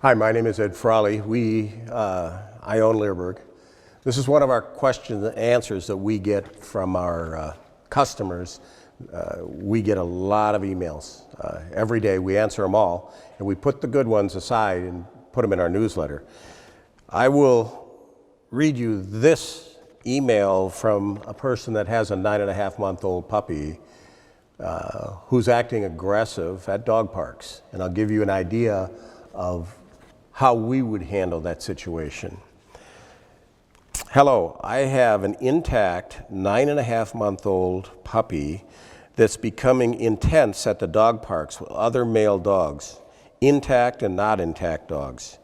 Hi, my name is Ed Frawley. I own Leerburg. This is one of our questions and answers that we get from our customers. We get a lot of emails every day. We answer them all, and we put the good ones aside and put them in our newsletter. I will read you this email from a person that has a 9.5-month-old puppy who's acting aggressive at dog parks, and I'll give you an idea of how we would handle that situation. Hello, I have an intact 9.5-month-old puppy that's becoming intense at the dog parks with other male dogs, intact and not intact dogs.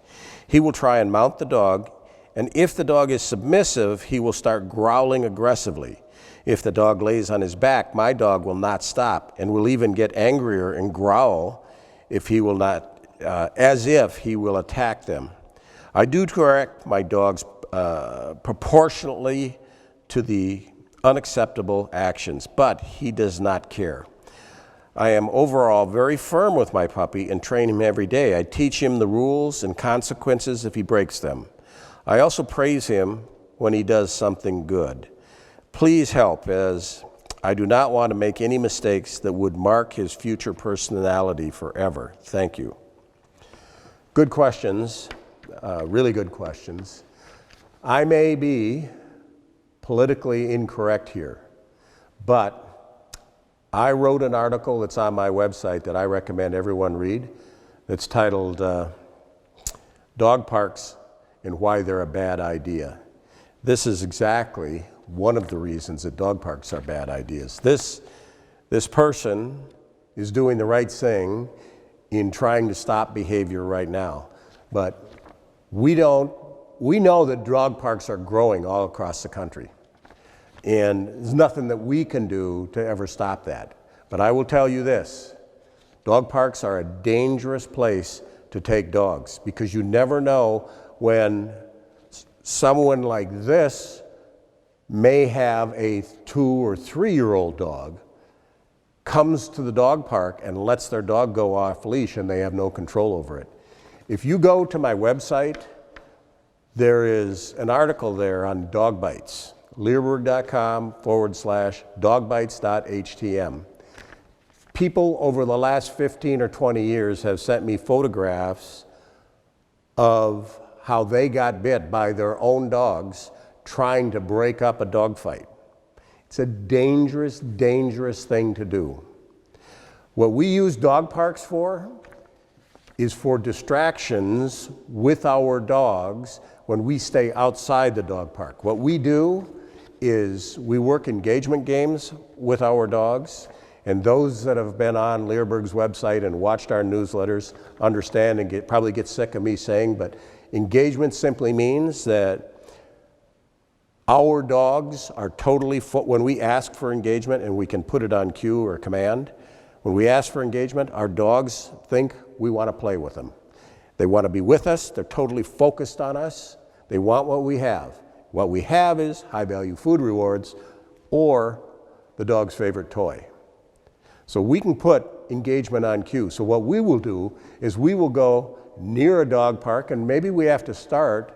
He will try and mount the dog, and if the dog is submissive, he will start growling aggressively. If the dog lays on his back, my dog will not stop and will even get angrier and growl if he will not, as if he will attack them. I do correct my dogs proportionately to the unacceptable actions, but he does not care. I am overall very firm with my puppy and train him every day. I teach him the rules and consequences if he breaks them. I also praise him when he does something good. Please help, as I do not want to make any mistakes that would mark his future personality forever. Thank you. Good questions, really good questions. I may be politically incorrect here, but I wrote an article that's on my website that I recommend everyone read. It's titled Dog Parks and Why They're a Bad Idea. This is exactly one of the reasons that dog parks are bad ideas. This person is doing the right thing in trying to stop behavior right now. But we know that dog parks are growing all across the country. And there's nothing that we can do to ever stop that. But I will tell you this, dog parks are a dangerous place to take dogs because you never know when someone like this may have a 2 or 3-year-old dog, comes to the dog park and lets their dog go off leash and they have no control over it. If you go to my website, there is an article there on dog bites, leerburg.com/dogbites.htm. People over the last 15 or 20 years have sent me photographs of how they got bit by their own dogs trying to break up a dog fight. It's a dangerous, dangerous thing to do. What we use dog parks for is for distractions with our dogs when we stay outside the dog park. What we do is we work engagement games with our dogs, and those that have been on Leerburg's website and watched our newsletters understand and probably get sick of me saying, but engagement simply means that our dogs are totally, when we ask for engagement, and we can put it on cue or command, when we ask for engagement, our dogs think we want to play with them. They want to be with us, they're totally focused on us, they want what we have. What we have is high-value food rewards or the dog's favorite toy. So we can put engagement on cue. So what we will do is we will go near a dog park, and maybe we have to start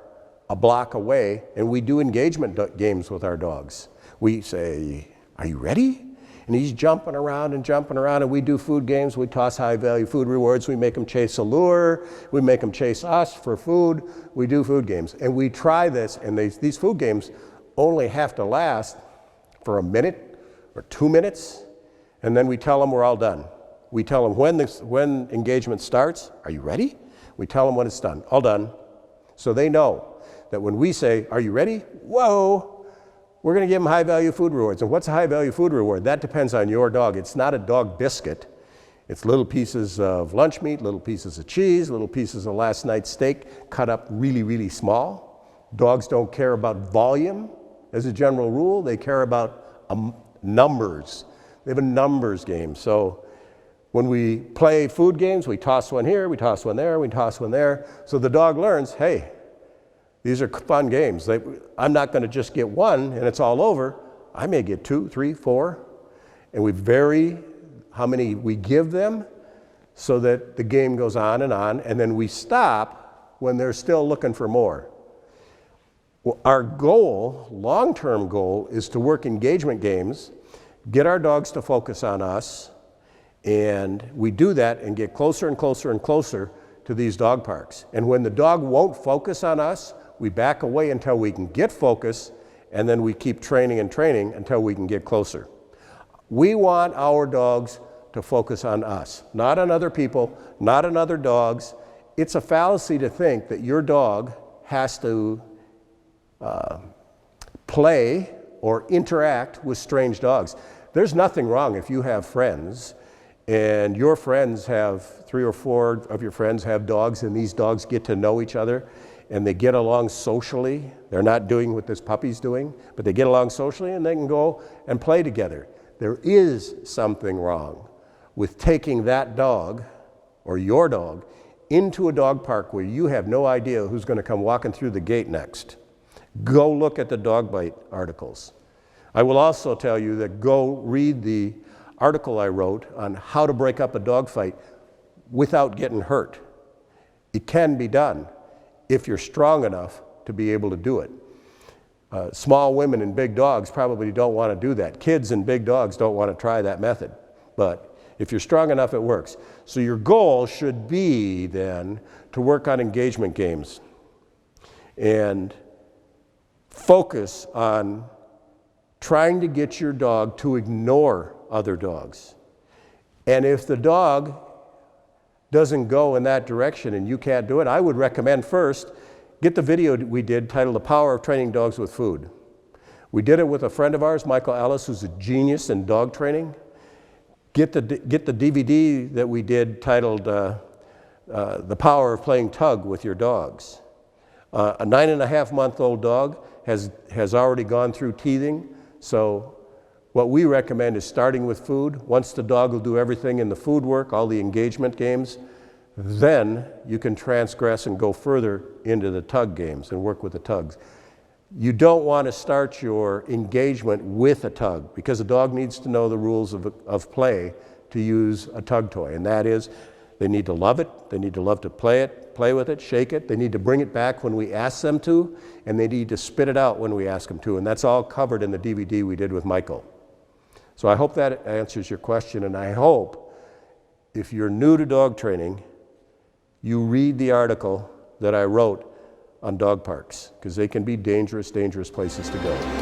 a block away, and we do engagement games with our dogs. We say, "Are you ready?" And he's jumping around, and we do food games. We toss high-value food rewards. We make them chase a lure. We make them chase us for food. We do food games. And we try this, and these food games only have to last for a minute or 2 minutes, and then we tell them we're all done. We tell them when engagement starts, "Are you ready?" We tell them when it's done, all done. So they know that when we say, "Are you ready?" Whoa, we're going to give them high-value food rewards. And what's a high-value food reward? That depends on your dog. It's not a dog biscuit. It's little pieces of lunch meat, little pieces of cheese, little pieces of last night's steak cut up really, really small. Dogs don't care about volume as a general rule. They care about numbers. They have a numbers game. So when we play food games, we toss one here, we toss one there, we toss one there. So the dog learns, hey, these are fun games. I'm not going to just get one and it's all over. I may get 2, 3, 4. And we vary how many we give them so that the game goes on, and then we stop when they're still looking for more. Well, our goal, long-term goal, is to work engagement games, get our dogs to focus on us, and we do that and get closer and closer and closer to these dog parks. And when the dog won't focus on us, we back away until we can get focus, and then we keep training and training until we can get closer. We want our dogs to focus on us, not on other people, not on other dogs. It's a fallacy to think that your dog has to play or interact with strange dogs. There's nothing wrong if you have friends and your friends have 3 or 4 of your friends have dogs, and these dogs get to know each other and they get along socially. They're not doing what this puppy's doing, but they get along socially and they can go and play together. There is something wrong with taking that dog or your dog into a dog park where you have no idea who's going to come walking through the gate next. Go look at the dog bite articles. I will also tell you that go read the article I wrote on how to break up a dog fight without getting hurt. It can be done if you're strong enough to be able to do it. Small women and big dogs probably don't want to do that. Kids and big dogs don't want to try that method. But if you're strong enough, it works. So your goal should be then to work on engagement games and focus on trying to get your dog to ignore other dogs. And if the dog doesn't go in that direction and you can't do it, I would recommend first, get the video we did titled The Power of Training Dogs with Food. We did it with a friend of ours, Michael Ellis, who's a genius in dog training. Get the DVD that we did titled The Power of Playing Tug with Your Dogs. A 9.5-month-old dog has already gone through teething, so what we recommend is starting with food. Once the dog will do everything in the food work, all the engagement games, then you can transgress and go further into the tug games and work with the tugs. You don't want to start your engagement with a tug because a dog needs to know the rules of play to use a tug toy, and that is they need to love it, they need to love to play with it, shake it, they need to bring it back when we ask them to, and they need to spit it out when we ask them to, and that's all covered in the DVD we did with Michael. So I hope that answers your question, and I hope if you're new to dog training, you read the article that I wrote on dog parks, because they can be dangerous, dangerous places to go.